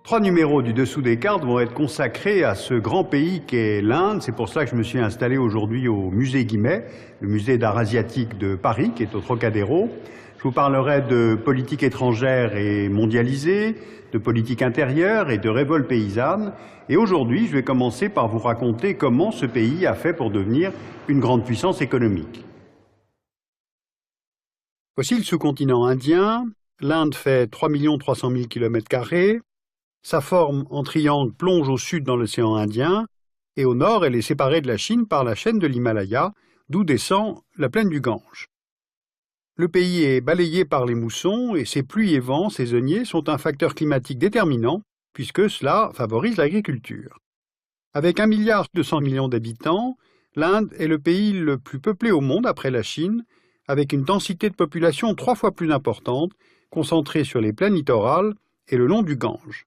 3 numéros du Dessous des cartes vont être consacrés à ce grand pays qu'est l'Inde. C'est pour ça que je me suis installé aujourd'hui au musée Guimet, le musée d'art asiatique de Paris, qui est au Trocadéro. Je vous parlerai de politique étrangère et mondialisée, de politique intérieure et de révolte paysanne. Et aujourd'hui, je vais commencer par vous raconter comment ce pays a fait pour devenir une grande puissance économique. Voici le sous-continent indien. L'Inde fait 3 300 000 km². Sa forme en triangle plonge au sud dans l'océan Indien, et au nord, elle est séparée de la Chine par la chaîne de l'Himalaya, d'où descend la plaine du Gange. Le pays est balayé par les moussons, et ses pluies et vents saisonniers sont un facteur climatique déterminant, puisque cela favorise l'agriculture. Avec 1,2 milliard d'habitants, l'Inde est le pays le plus peuplé au monde après la Chine, avec une densité de population 3 fois plus importante, concentrée sur les plaines littorales et le long du Gange.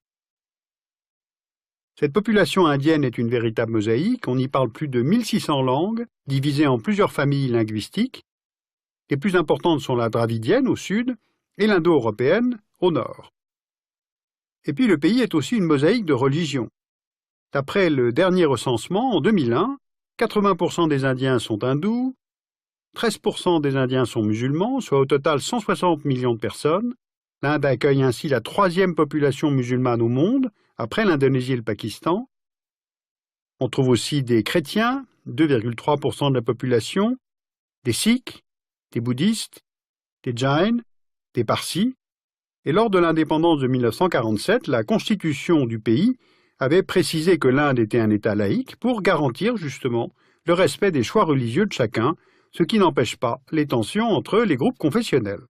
Cette population indienne est une véritable mosaïque, on y parle plus de 1600 langues, divisées en plusieurs familles linguistiques. Les plus importantes sont la dravidienne au sud et l'indo-européenne au nord. Et puis le pays est aussi une mosaïque de religions. D'après le dernier recensement, en 2001, 80% des Indiens sont hindous, 13% des Indiens sont musulmans, soit au total 160 millions de personnes. L'Inde accueille ainsi la 3e population musulmane au monde, après l'Indonésie et le Pakistan. On trouve aussi des chrétiens, 2,3% de la population, des sikhs, des bouddhistes, des jains, des parsis. Et lors de l'indépendance de 1947, la constitution du pays avait précisé que l'Inde était un État laïque pour garantir justement le respect des choix religieux de chacun, ce qui n'empêche pas les tensions entre les groupes confessionnels.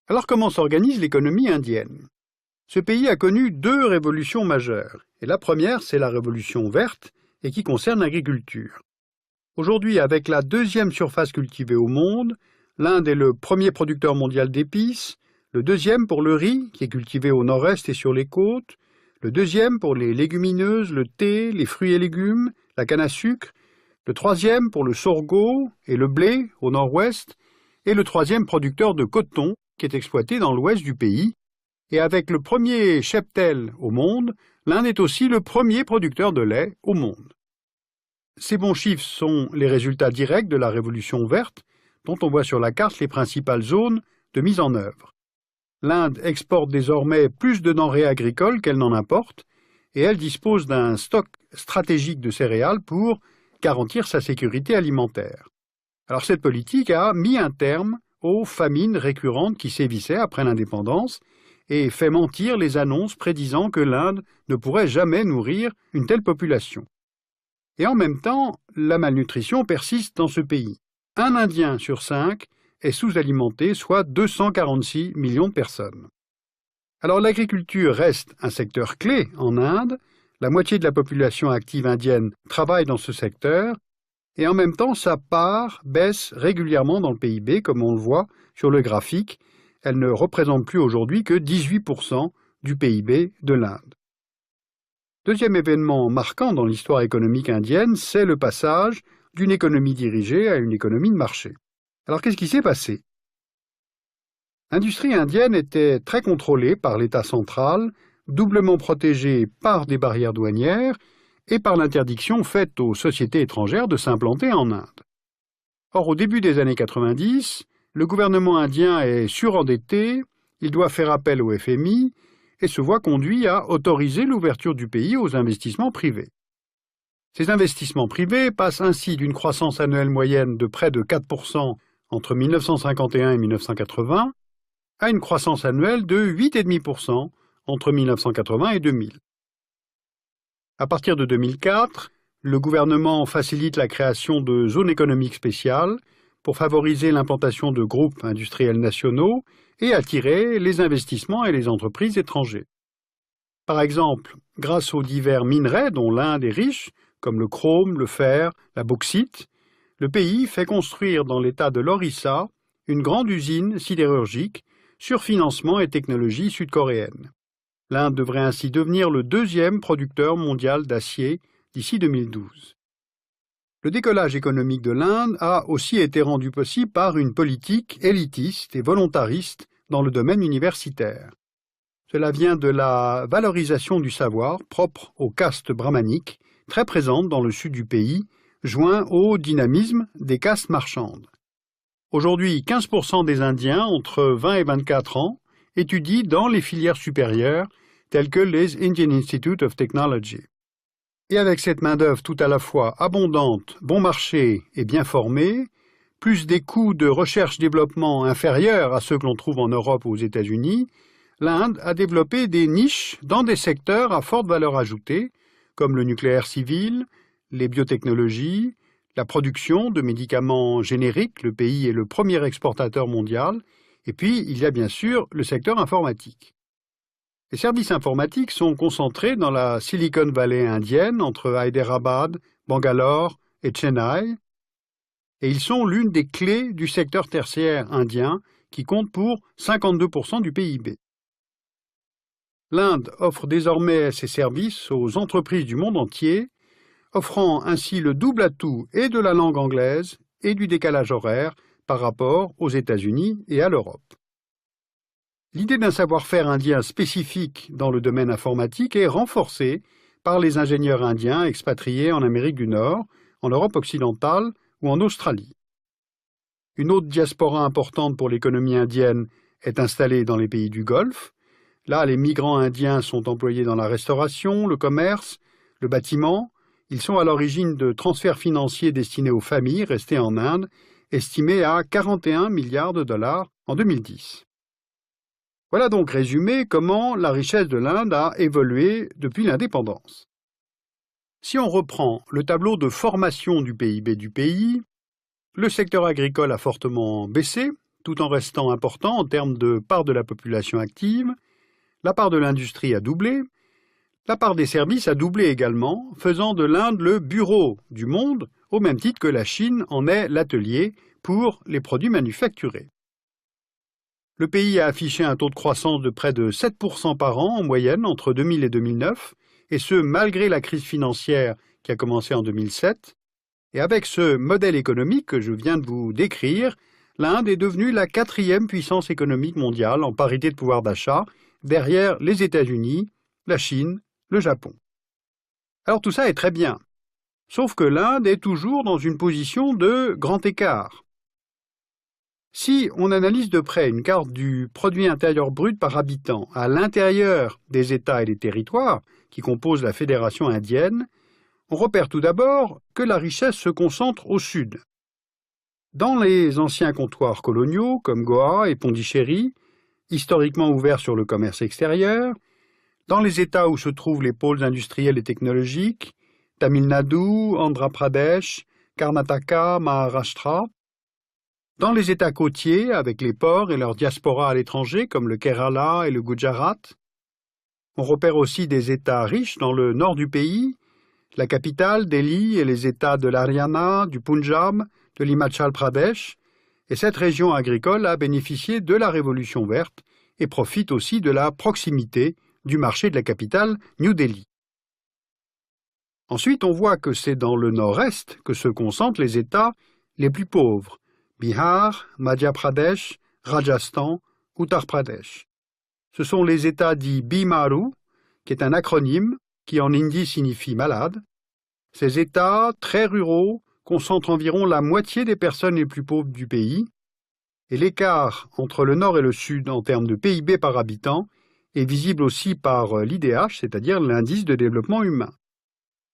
Alors comment s'organise l'économie indienne? Ce pays a connu 2 révolutions majeures, et la première, c'est la révolution verte, et qui concerne l'agriculture. Aujourd'hui, avec la 2e surface cultivée au monde, l'Inde est le premier producteur mondial d'épices, le 2e pour le riz, qui est cultivé au nord-est et sur les côtes, le 2e pour les légumineuses, le thé, les fruits et légumes, la canne à sucre, le 3e pour le sorgho et le blé au nord-ouest, et le 3e producteur de coton, qui est exploité dans l'ouest du pays. Et avec le premier cheptel au monde, l'Inde est aussi le premier producteur de lait au monde. Ces bons chiffres sont les résultats directs de la révolution verte, dont on voit sur la carte les principales zones de mise en œuvre. L'Inde exporte désormais plus de denrées agricoles qu'elle n'en importe, et elle dispose d'un stock stratégique de céréales pour garantir sa sécurité alimentaire. Alors cette politique a mis un terme aux famines récurrentes qui sévissaient après l'indépendance, et fait mentir les annonces prédisant que l'Inde ne pourrait jamais nourrir une telle population. Et en même temps, la malnutrition persiste dans ce pays. Un Indien sur 5 est sous-alimenté, soit 246 millions de personnes. Alors l'agriculture reste un secteur clé en Inde, la moitié de la population active indienne travaille dans ce secteur, et en même temps sa part baisse régulièrement dans le PIB, comme on le voit sur le graphique. Elle ne représente plus aujourd'hui que 18% du PIB de l'Inde. Deuxième événement marquant dans l'histoire économique indienne, c'est le passage d'une économie dirigée à une économie de marché. Alors qu'est-ce qui s'est passé? L'industrie indienne était très contrôlée par l'État central, doublement protégée par des barrières douanières et par l'interdiction faite aux sociétés étrangères de s'implanter en Inde. Or, au début des années 90, le gouvernement indien est surendetté, il doit faire appel au FMI et se voit conduit à autoriser l'ouverture du pays aux investissements privés. Ces investissements privés passent ainsi d'une croissance annuelle moyenne de près de 4% entre 1951 et 1980 à une croissance annuelle de 8,5% entre 1980 et 2000. À partir de 2004, le gouvernement facilite la création de zones économiques spéciales pour favoriser l'implantation de groupes industriels nationaux et attirer les investissements et les entreprises étrangers. Par exemple, grâce aux divers minerais dont l'Inde est riche, comme le chrome, le fer, la bauxite, le pays fait construire dans l'état de l'Orissa une grande usine sidérurgique sur financement et technologie sud-coréenne. L'Inde devrait ainsi devenir le 2e producteur mondial d'acier d'ici 2012. Le décollage économique de l'Inde a aussi été rendu possible par une politique élitiste et volontariste dans le domaine universitaire. Cela vient de la valorisation du savoir propre aux castes brahmaniques, très présentes dans le sud du pays, joint au dynamisme des castes marchandes. Aujourd'hui, 15% des Indiens entre 20 et 24 ans étudient dans les filières supérieures telles que les Indian Institute of Technology. Et avec cette main-d'œuvre tout à la fois abondante, bon marché et bien formée, plus des coûts de recherche-développement inférieurs à ceux que l'on trouve en Europe ou aux États-Unis, l'Inde a développé des niches dans des secteurs à forte valeur ajoutée, comme le nucléaire civil, les biotechnologies, la production de médicaments génériques, le pays est le premier exportateur mondial, et puis il y a bien sûr le secteur informatique. Les services informatiques sont concentrés dans la Silicon Valley indienne, entre Hyderabad, Bangalore et Chennai, et ils sont l'une des clés du secteur tertiaire indien, qui compte pour 52% du PIB. L'Inde offre désormais ses services aux entreprises du monde entier, offrant ainsi le double atout et de la langue anglaise et du décalage horaire par rapport aux États-Unis et à l'Europe. L'idée d'un savoir-faire indien spécifique dans le domaine informatique est renforcée par les ingénieurs indiens expatriés en Amérique du Nord, en Europe occidentale ou en Australie. Une autre diaspora importante pour l'économie indienne est installée dans les pays du Golfe. Là, les migrants indiens sont employés dans la restauration, le commerce, le bâtiment. Ils sont à l'origine de transferts financiers destinés aux familles restées en Inde, estimés à 41 milliards de dollars en 2010. Voilà donc résumé comment la richesse de l'Inde a évolué depuis l'indépendance. Si on reprend le tableau de formation du PIB du pays, le secteur agricole a fortement baissé, tout en restant important en termes de part de la population active. La part de l'industrie a doublé, la part des services a doublé également, faisant de l'Inde le bureau du monde, au même titre que la Chine en est l'atelier pour les produits manufacturés. Le pays a affiché un taux de croissance de près de 7% par an en moyenne entre 2000 et 2009, et ce malgré la crise financière qui a commencé en 2007. Et avec ce modèle économique que je viens de vous décrire, l'Inde est devenue la 4e puissance économique mondiale en parité de pouvoir d'achat, derrière les États-Unis, la Chine, le Japon. Alors tout ça est très bien, sauf que l'Inde est toujours dans une position de grand écart. Si on analyse de près une carte du produit intérieur brut par habitant à l'intérieur des États et des territoires qui composent la Fédération indienne, on repère tout d'abord que la richesse se concentre au sud. Dans les anciens comptoirs coloniaux comme Goa et Pondichéry, historiquement ouverts sur le commerce extérieur, dans les États où se trouvent les pôles industriels et technologiques, Tamil Nadu, Andhra Pradesh, Karnataka, Maharashtra, dans les États côtiers avec les ports et leurs diasporas à l'étranger comme le Kerala et le Gujarat. On repère aussi des États riches dans le nord du pays, la capitale, Delhi, et les États de l'Haryana, du Punjab, de l'Himachal Pradesh, et cette région agricole a bénéficié de la Révolution verte et profite aussi de la proximité du marché de la capitale, New Delhi. Ensuite, on voit que c'est dans le nord-est que se concentrent les États les plus pauvres, Bihar, Madhya Pradesh, Rajasthan, Uttar Pradesh. Ce sont les États dits Bimaru, qui est un acronyme qui en hindi signifie malade. Ces États, très ruraux, concentrent environ la moitié des personnes les plus pauvres du pays, et l'écart entre le nord et le sud en termes de PIB par habitant est visible aussi par l'IDH, c'est-à-dire l'indice de développement humain.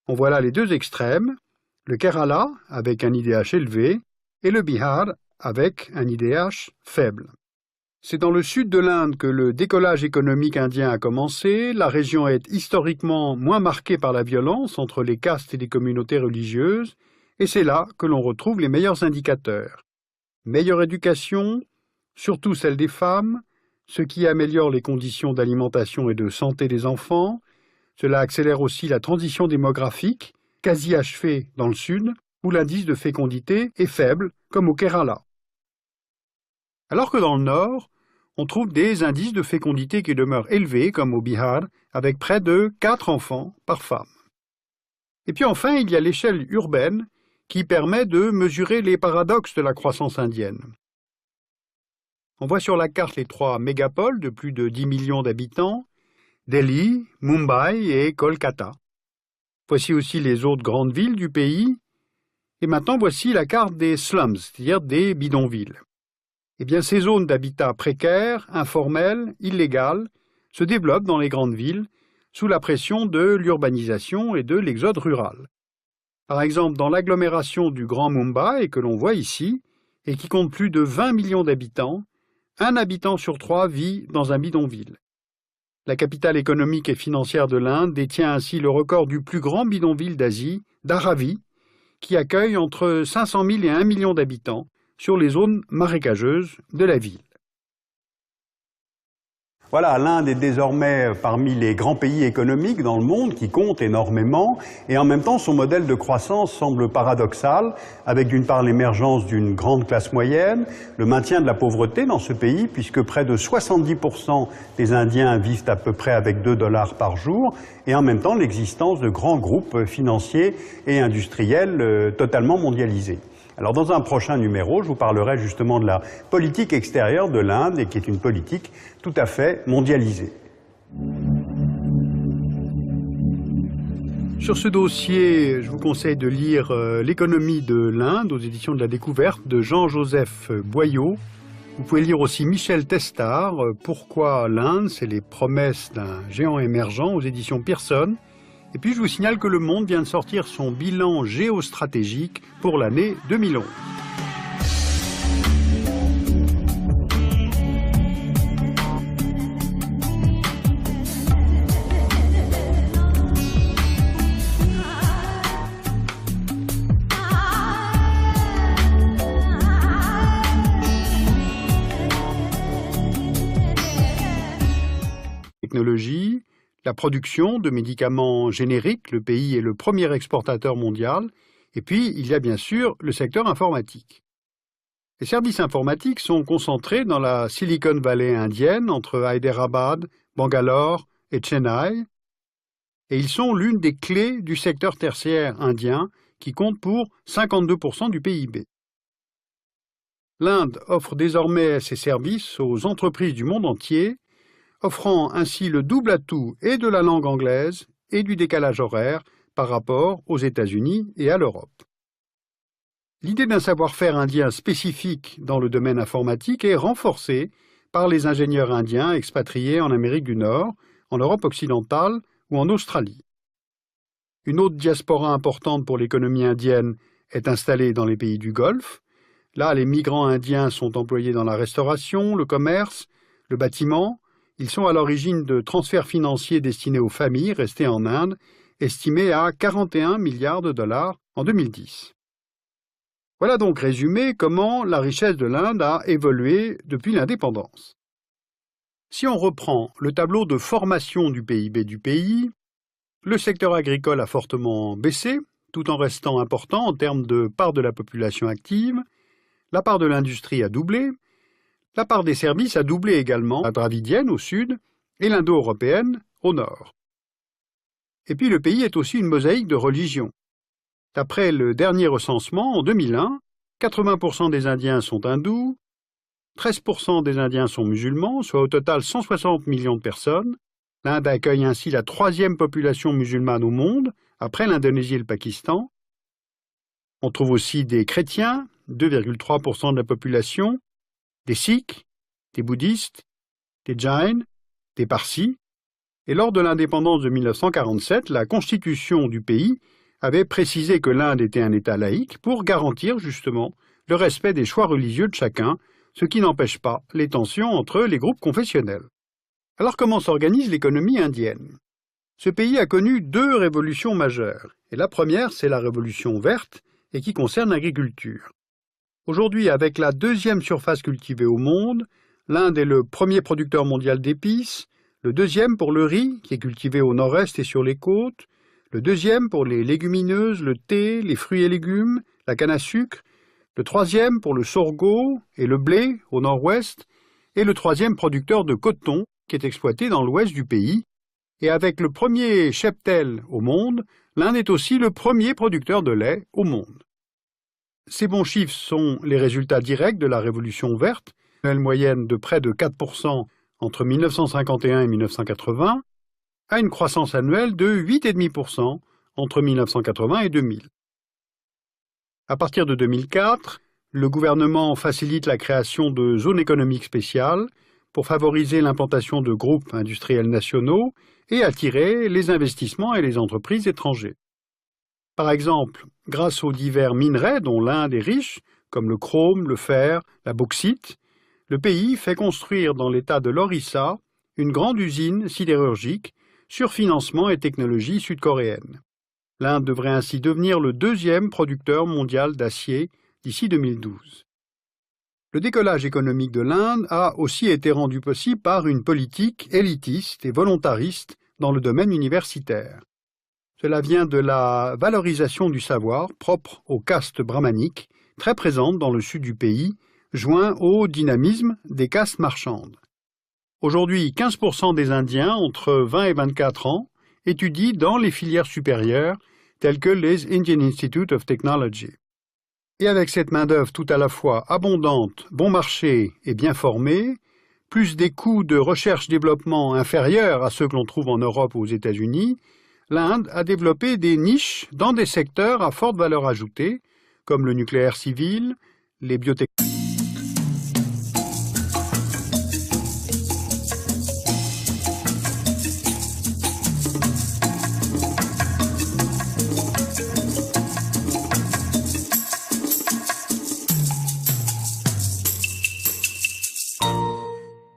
On voit là les deux extrêmes, le Kerala avec un IDH élevé et le Bihar avec un IDH faible. C'est dans le sud de l'Inde que le décollage économique indien a commencé. La région est historiquement moins marquée par la violence entre les castes et les communautés religieuses, et c'est là que l'on retrouve les meilleurs indicateurs. Meilleure éducation, surtout celle des femmes, ce qui améliore les conditions d'alimentation et de santé des enfants. Cela accélère aussi la transition démographique, quasi achevée dans le sud, où l'indice de fécondité est faible, comme au Kerala. Alors que dans le nord, on trouve des indices de fécondité qui demeurent élevés, comme au Bihar, avec près de 4 enfants par femme. Et puis enfin, il y a l'échelle urbaine, qui permet de mesurer les paradoxes de la croissance indienne. On voit sur la carte les 3 mégapoles de plus de 10 millions d'habitants, Delhi, Mumbai et Kolkata. Voici aussi les autres grandes villes du pays. Et maintenant, voici la carte des slums, c'est-à-dire des bidonvilles. Eh bien, ces zones d'habitat précaires, informelles, illégales, se développent dans les grandes villes sous la pression de l'urbanisation et de l'exode rural. Par exemple, dans l'agglomération du Grand Mumbai, que l'on voit ici, et qui compte plus de 20 millions d'habitants, un habitant sur 3 vit dans un bidonville. La capitale économique et financière de l'Inde détient ainsi le record du plus grand bidonville d'Asie, Dharavi, qui accueille entre 500 000 et 1 million d'habitants sur les zones marécageuses de la ville. Voilà, l'Inde est désormais parmi les grands pays économiques dans le monde qui comptent énormément et en même temps son modèle de croissance semble paradoxal avec d'une part l'émergence d'une grande classe moyenne, le maintien de la pauvreté dans ce pays puisque près de 70% des Indiens vivent à peu près avec 2 $ par jour et en même temps l'existence de grands groupes financiers et industriels totalement mondialisés. Alors dans un prochain numéro, je vous parlerai justement de la politique extérieure de l'Inde, et qui est une politique tout à fait mondialisée. Sur ce dossier, je vous conseille de lire L'économie de l'Inde aux éditions de la Découverte de Jean-Joseph Boyau. Vous pouvez lire aussi Michel Testard, Pourquoi l'Inde, c'est les promesses d'un géant émergent aux éditions Pearson. Et puis je vous signale que Le Monde vient de sortir son bilan géostratégique pour l'année 2011. Technologie, la production de médicaments génériques, le pays est le premier exportateur mondial, et puis il y a bien sûr le secteur informatique. Les services informatiques sont concentrés dans la Silicon Valley indienne, entre Hyderabad, Bangalore et Chennai, et ils sont l'une des clés du secteur tertiaire indien, qui compte pour 52% du PIB. L'Inde offre désormais ses services aux entreprises du monde entier, offrant ainsi le double atout et de la langue anglaise et du décalage horaire par rapport aux États-Unis et à l'Europe. L'idée d'un savoir-faire indien spécifique dans le domaine informatique est renforcée par les ingénieurs indiens expatriés en Amérique du Nord, en Europe occidentale ou en Australie. Une autre diaspora importante pour l'économie indienne est installée dans les pays du Golfe. Là, les migrants indiens sont employés dans la restauration, le commerce, le bâtiment. Ils sont à l'origine de transferts financiers destinés aux familles restées en Inde, estimés à 41 milliards de dollars en 2010. Voilà donc résumé comment la richesse de l'Inde a évolué depuis l'indépendance. Si on reprend le tableau de formation du PIB du pays, le secteur agricole a fortement baissé, tout en restant important en termes de part de la population active, la part de l'industrie a doublé, la part des services a doublé également, la dravidienne au sud et l'indo-européenne au nord. Et puis le pays est aussi une mosaïque de religions. D'après le dernier recensement, en 2001, 80% des Indiens sont hindous, 13% des Indiens sont musulmans, soit au total 160 millions de personnes. L'Inde accueille ainsi la 3e population musulmane au monde, après l'Indonésie et le Pakistan. On trouve aussi des chrétiens, 2,3% de la population, des Sikhs, des bouddhistes, des Jains, des Parsis, et lors de l'indépendance de 1947, la constitution du pays avait précisé que l'Inde était un État laïque pour garantir justement le respect des choix religieux de chacun, ce qui n'empêche pas les tensions entre les groupes confessionnels. Alors comment s'organise l'économie indienne? Ce pays a connu 2 révolutions majeures, et la première c'est la révolution verte et qui concerne l'agriculture. Aujourd'hui, avec la 2e surface cultivée au monde, l'Inde est le premier producteur mondial d'épices, le 2e pour le riz, qui est cultivé au nord-est et sur les côtes, le 2e pour les légumineuses, le thé, les fruits et légumes, la canne à sucre, le 3e pour le sorgho et le blé au nord-ouest, et le 3e producteur de coton, qui est exploité dans l'ouest du pays. Et avec le premier cheptel au monde, l'Inde est aussi le premier producteur de lait au monde. Ces bons chiffres sont les résultats directs de la Révolution verte, une moyenne de près de 4% entre 1951 et 1980, à une croissance annuelle de 8,5% entre 1980 et 2000. À partir de 2004, le gouvernement facilite la création de zones économiques spéciales pour favoriser l'implantation de groupes industriels nationaux et attirer les investissements et les entreprises étrangers. Par exemple, grâce aux divers minerais dont l'Inde est riche, comme le chrome, le fer, la bauxite, le pays fait construire dans l'état de l'Orissa une grande usine sidérurgique sur financement et technologie sud-coréenne. L'Inde devrait ainsi devenir le deuxième producteur mondial d'acier d'ici 2012. Le décollage économique de l'Inde a aussi été rendu possible par une politique élitiste et volontariste dans le domaine universitaire. Cela vient de la valorisation du savoir propre aux castes brahmaniques, très présentes dans le sud du pays, joint au dynamisme des castes marchandes. Aujourd'hui, 15% des Indiens entre 20 et 24 ans étudient dans les filières supérieures telles que les Indian Institute of Technology. Et avec cette main-d'œuvre tout à la fois abondante, bon marché et bien formée, plus des coûts de recherche-développement inférieurs à ceux que l'on trouve en Europe ou aux États-Unis, l'Inde a développé des niches dans des secteurs à forte valeur ajoutée, comme le nucléaire civil, les biotechnologies.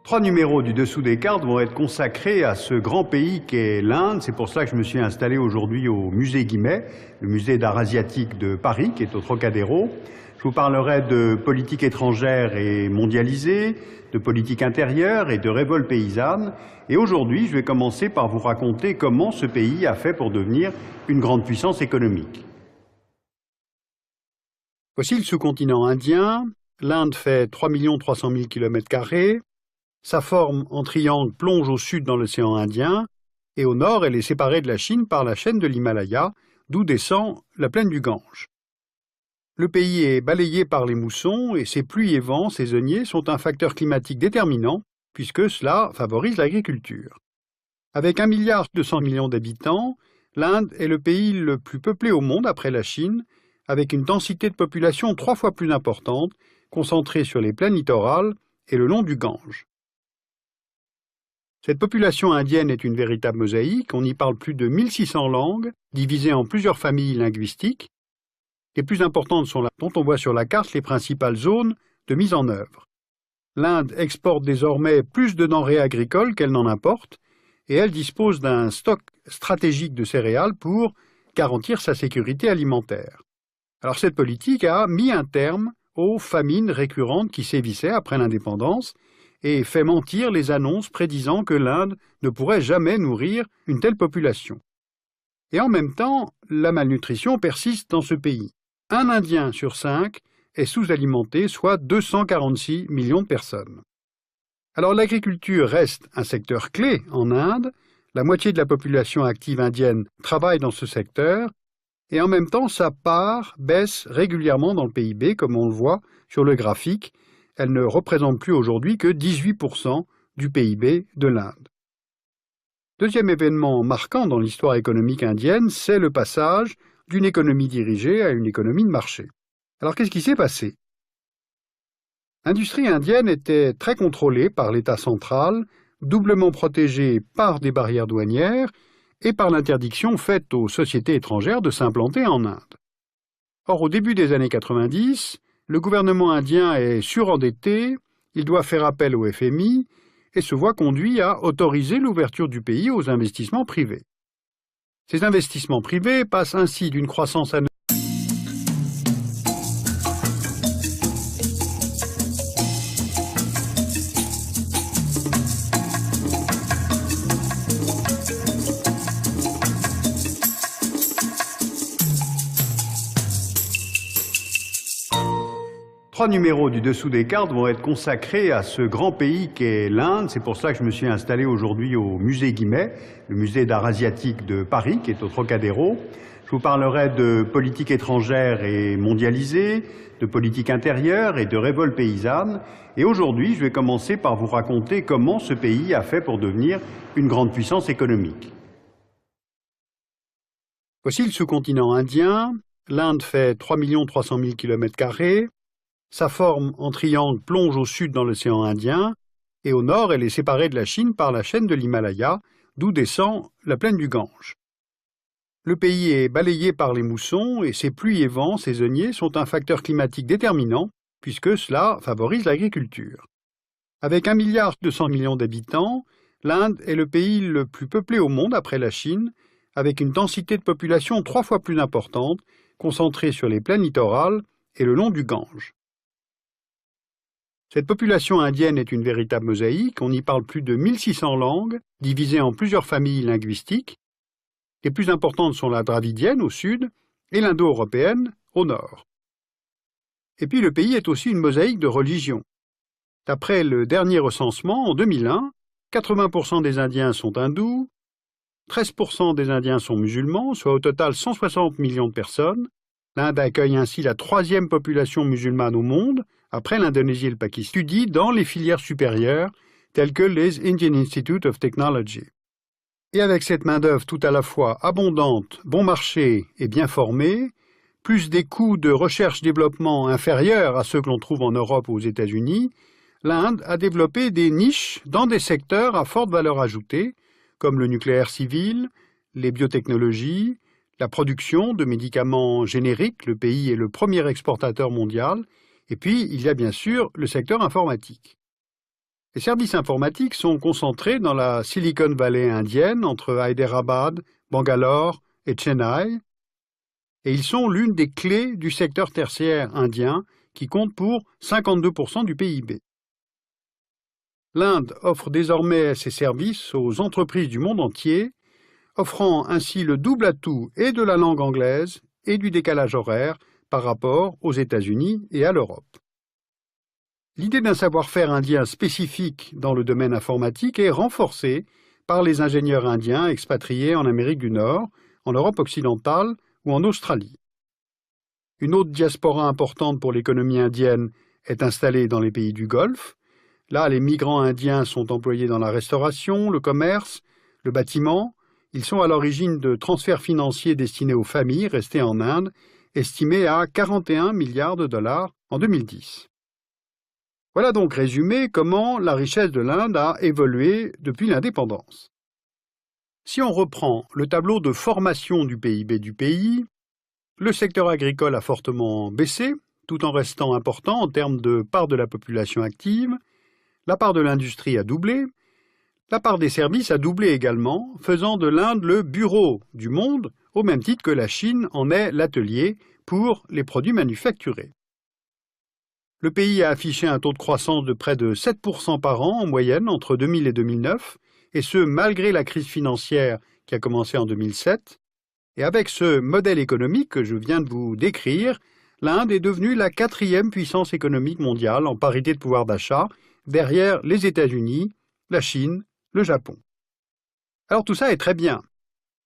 3 numéros du dessous des cartes vont être consacrés à ce grand pays qu'est l'Inde. C'est pour cela que je me suis installé aujourd'hui au musée Guimet, le musée d'art asiatique de Paris, qui est au Trocadéro. Je vous parlerai de politique étrangère et mondialisée, de politique intérieure et de révolte paysanne. Et aujourd'hui, je vais commencer par vous raconter comment ce pays a fait pour devenir une grande puissance économique. Voici le sous-continent indien. L'Inde fait 3 300 000 km². Sa forme en triangle plonge au sud dans l'océan Indien, et au nord, elle est séparée de la Chine par la chaîne de l'Himalaya, d'où descend la plaine du Gange. Le pays est balayé par les moussons, et ses pluies et vents saisonniers sont un facteur climatique déterminant, puisque cela favorise l'agriculture. Avec 1,2 milliard d'habitants, l'Inde est le pays le plus peuplé au monde après la Chine, avec une densité de population 3 fois plus importante, concentrée sur les plaines littorales et le long du Gange. Cette population indienne est une véritable mosaïque, on y parle plus de 1600 langues, divisées en plusieurs familles linguistiques. Les plus importantes sont là, dont on voit sur la carte les principales zones de mise en œuvre. L'Inde exporte désormais plus de denrées agricoles qu'elle n'en importe, et elle dispose d'un stock stratégique de céréales pour garantir sa sécurité alimentaire. Alors cette politique a mis un terme aux famines récurrentes qui sévissaient après l'indépendance, et fait mentir les annonces prédisant que l'Inde ne pourrait jamais nourrir une telle population. Et en même temps, la malnutrition persiste dans ce pays. Un Indien sur 5 est sous-alimenté, soit 246 millions de personnes. Alors l'agriculture reste un secteur clé en Inde, la moitié de la population active indienne travaille dans ce secteur, et en même temps sa part baisse régulièrement dans le PIB, comme on le voit sur le graphique. Elle ne représente plus aujourd'hui que 18% du PIB de l'Inde. Deuxième événement marquant dans l'histoire économique indienne, c'est le passage d'une économie dirigée à une économie de marché. Alors qu'est-ce qui s'est passé? L'industrie indienne était très contrôlée par l'État central, doublement protégée par des barrières douanières et par l'interdiction faite aux sociétés étrangères de s'implanter en Inde. Or, au début des années 90, le gouvernement indien est surendetté, il doit faire appel au FMI et se voit conduit à autoriser l'ouverture du pays aux investissements privés. Ces investissements privés passent ainsi d'une croissance annuelle. Trois numéros du dessous des cartes vont être consacrés à ce grand pays qu'est l'Inde. C'est pour cela que je me suis installé aujourd'hui au musée Guimet, le musée d'art asiatique de Paris, qui est au Trocadéro. Je vous parlerai de politique étrangère et mondialisée, de politique intérieure et de révolte paysanne. Et aujourd'hui, je vais commencer par vous raconter comment ce pays a fait pour devenir une grande puissance économique. Voici le sous-continent indien. L'Inde fait 3 300 000 km². Sa forme en triangle plonge au sud dans l'océan Indien, et au nord, elle est séparée de la Chine par la chaîne de l'Himalaya, d'où descend la plaine du Gange. Le pays est balayé par les moussons, et ses pluies et vents saisonniers sont un facteur climatique déterminant, puisque cela favorise l'agriculture. Avec 1,2 milliard d'habitants, l'Inde est le pays le plus peuplé au monde après la Chine, avec une densité de population 3 fois plus importante, concentrée sur les plaines littorales et le long du Gange. Cette population indienne est une véritable mosaïque, on y parle plus de 1600 langues, divisées en plusieurs familles linguistiques. Les plus importantes sont la dravidienne au sud et l'indo-européenne au nord. Et puis le pays est aussi une mosaïque de religions. D'après le dernier recensement, en 2001, 80% des Indiens sont hindous, 13% des Indiens sont musulmans, soit au total 160 millions de personnes. L'Inde accueille ainsi la 3e population musulmane au monde, après l'Indonésie et le Pakistan, étudie dans les filières supérieures, telles que les Indian Institute of Technology. Et avec cette main-d'œuvre tout à la fois abondante, bon marché et bien formée, plus des coûts de recherche-développement inférieurs à ceux que l'on trouve en Europe ou aux États-Unis, l'Inde a développé des niches dans des secteurs à forte valeur ajoutée, comme le nucléaire civil, les biotechnologies, la production de médicaments génériques, le pays est le premier exportateur mondial, et puis il y a bien sûr le secteur informatique. Les services informatiques sont concentrés dans la Silicon Valley indienne, entre Hyderabad, Bangalore et Chennai, et ils sont l'une des clés du secteur tertiaire indien, qui compte pour 52% du PIB. L'Inde offre désormais ses services aux entreprises du monde entier, offrant ainsi le double atout et de la langue anglaise et du décalage horaire par rapport aux États-Unis et à l'Europe. L'idée d'un savoir-faire indien spécifique dans le domaine informatique est renforcée par les ingénieurs indiens expatriés en Amérique du Nord, en Europe occidentale ou en Australie. Une autre diaspora importante pour l'économie indienne est installée dans les pays du Golfe. Là, les migrants indiens sont employés dans la restauration, le commerce, le bâtiment. Ils sont à l'origine de transferts financiers destinés aux familles restées en Inde, estimés à 41 milliards de dollars en 2010. Voilà donc résumé comment la richesse de l'Inde a évolué depuis l'indépendance. Si on reprend le tableau de formation du PIB du pays, le secteur agricole a fortement baissé, tout en restant important en termes de part de la population active, la part de l'industrie a doublé, la part des services a doublé également, faisant de l'Inde le bureau du monde, au même titre que la Chine en est l'atelier pour les produits manufacturés. Le pays a affiché un taux de croissance de près de 7% par an en moyenne entre 2000 et 2009, et ce malgré la crise financière qui a commencé en 2007. Et avec ce modèle économique que je viens de vous décrire, l'Inde est devenue la 4e puissance économique mondiale en parité de pouvoir d'achat, derrière les États-Unis, la Chine, le Japon. Alors tout ça est très bien,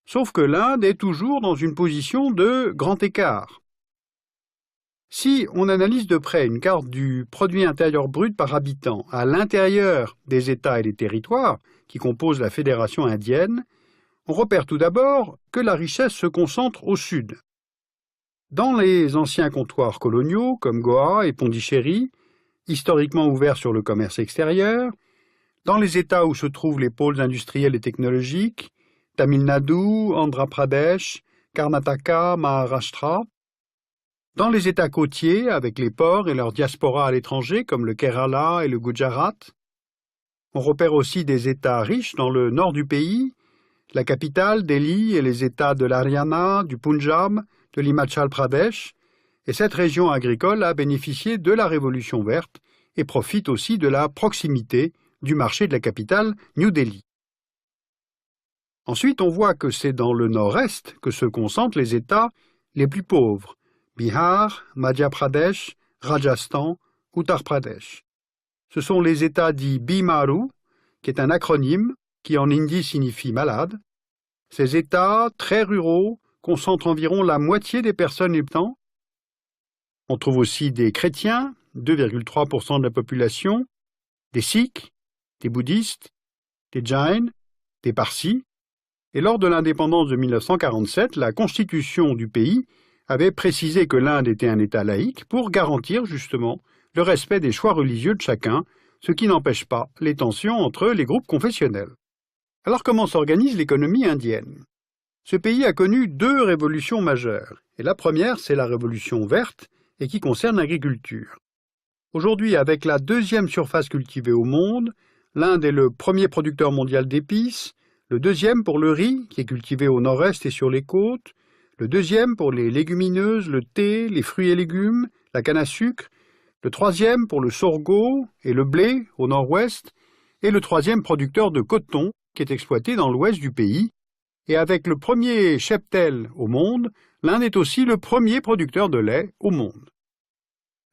sauf que l'Inde est toujours dans une position de grand écart. Si on analyse de près une carte du produit intérieur brut par habitant à l'intérieur des États et des territoires qui composent la Fédération indienne, on repère tout d'abord que la richesse se concentre au sud. Dans les anciens comptoirs coloniaux comme Goa et Pondichéry, historiquement ouverts sur le commerce extérieur, dans les États où se trouvent les pôles industriels et technologiques, Tamil Nadu, Andhra Pradesh, Karnataka, Maharashtra, dans les États côtiers, avec les ports et leur diaspora à l'étranger, comme le Kerala et le Gujarat. On repère aussi des États riches dans le nord du pays, la capitale, Delhi, et les États de l'Haryana, du Punjab, de l'Himachal Pradesh, et cette région agricole a bénéficié de la Révolution verte et profite aussi de la proximité du marché de la capitale, New Delhi. Ensuite, on voit que c'est dans le nord-est que se concentrent les États les plus pauvres, Bihar, Madhya Pradesh, Rajasthan, Uttar Pradesh. Ce sont les États dits Bimaru, qui est un acronyme qui en hindi signifie malade. Ces États, très ruraux, concentrent environ la moitié des personnes habitant. On trouve aussi des chrétiens, 2,3% de la population, des sikhs, des bouddhistes, des jains, des parsis. Et lors de l'indépendance de 1947, la constitution du pays avait précisé que l'Inde était un État laïque pour garantir justement le respect des choix religieux de chacun, ce qui n'empêche pas les tensions entre les groupes confessionnels. Alors comment s'organise l'économie indienne? Ce pays a connu deux révolutions majeures, et la première, c'est la révolution verte, et qui concerne l'agriculture. Aujourd'hui, avec la deuxième surface cultivée au monde, l'Inde est le premier producteur mondial d'épices, le deuxième pour le riz, qui est cultivé au nord-est et sur les côtes, le deuxième pour les légumineuses, le thé, les fruits et légumes, la canne à sucre, le troisième pour le sorgho et le blé au nord-ouest, et le troisième producteur de coton, qui est exploité dans l'ouest du pays. Et avec le premier cheptel au monde, l'Inde est aussi le premier producteur de lait au monde.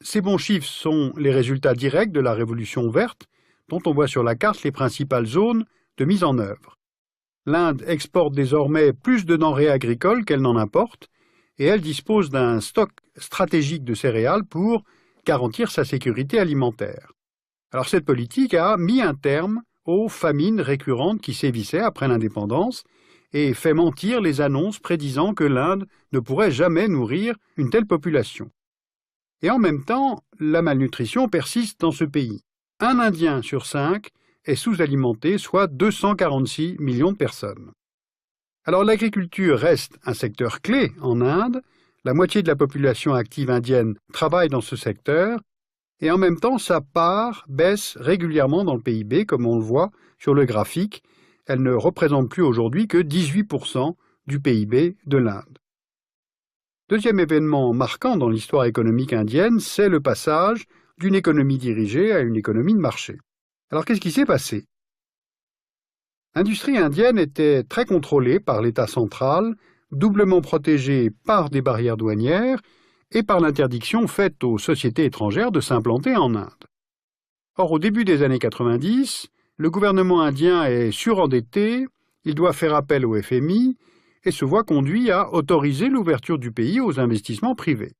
Ces bons chiffres sont les résultats directs de la révolution verte, dont on voit sur la carte les principales zones de mise en œuvre. L'Inde exporte désormais plus de denrées agricoles qu'elle n'en importe, et elle dispose d'un stock stratégique de céréales pour garantir sa sécurité alimentaire. Alors cette politique a mis un terme aux famines récurrentes qui sévissaient après l'indépendance, et fait mentir les annonces prédisant que l'Inde ne pourrait jamais nourrir une telle population. Et en même temps, la malnutrition persiste dans ce pays. Un Indien sur 5 est sous-alimenté, soit 246 millions de personnes. Alors l'agriculture reste un secteur clé en Inde, la moitié de la population active indienne travaille dans ce secteur, et en même temps sa part baisse régulièrement dans le PIB, comme on le voit sur le graphique. Elle ne représente plus aujourd'hui que 18% du PIB de l'Inde. Deuxième événement marquant dans l'histoire économique indienne, c'est le passage d'une économie dirigée à une économie de marché. Alors qu'est-ce qui s'est passé? L'industrie indienne était très contrôlée par l'État central, doublement protégée par des barrières douanières et par l'interdiction faite aux sociétés étrangères de s'implanter en Inde. Or, au début des années 90, le gouvernement indien est surendetté, il doit faire appel au FMI et se voit conduit à autoriser l'ouverture du pays aux investissements privés.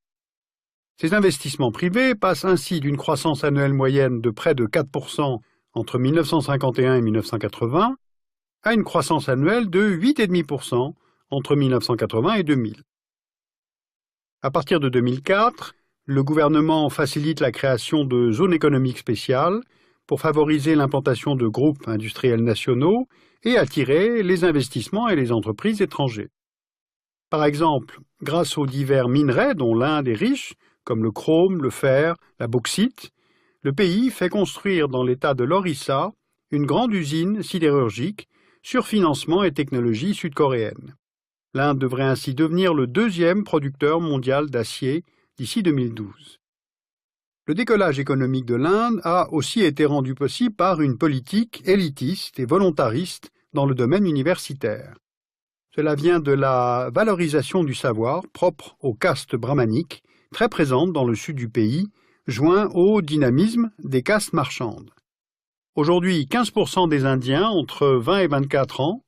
Ces investissements privés passent ainsi d'une croissance annuelle moyenne de près de 4% entre 1951 et 1980 à une croissance annuelle de 8,5% entre 1980 et 2000. À partir de 2004, le gouvernement facilite la création de zones économiques spéciales pour favoriser l'implantation de groupes industriels nationaux et attirer les investissements et les entreprises étrangères. Par exemple, grâce aux divers minerais dont l'Inde est riche, comme le chrome, le fer, la bauxite, le pays fait construire dans l'état de l'Orissa une grande usine sidérurgique sur financement et technologie sud-coréenne. L'Inde devrait ainsi devenir le deuxième producteur mondial d'acier d'ici 2012. Le décollage économique de l'Inde a aussi été rendu possible par une politique élitiste et volontariste dans le domaine universitaire. Cela vient de la valorisation du savoir propre aux castes brahmaniques, très présentes dans le sud du pays, joint au dynamisme des castes marchandes. Aujourd'hui, 15% des Indiens entre 20 et 24 ans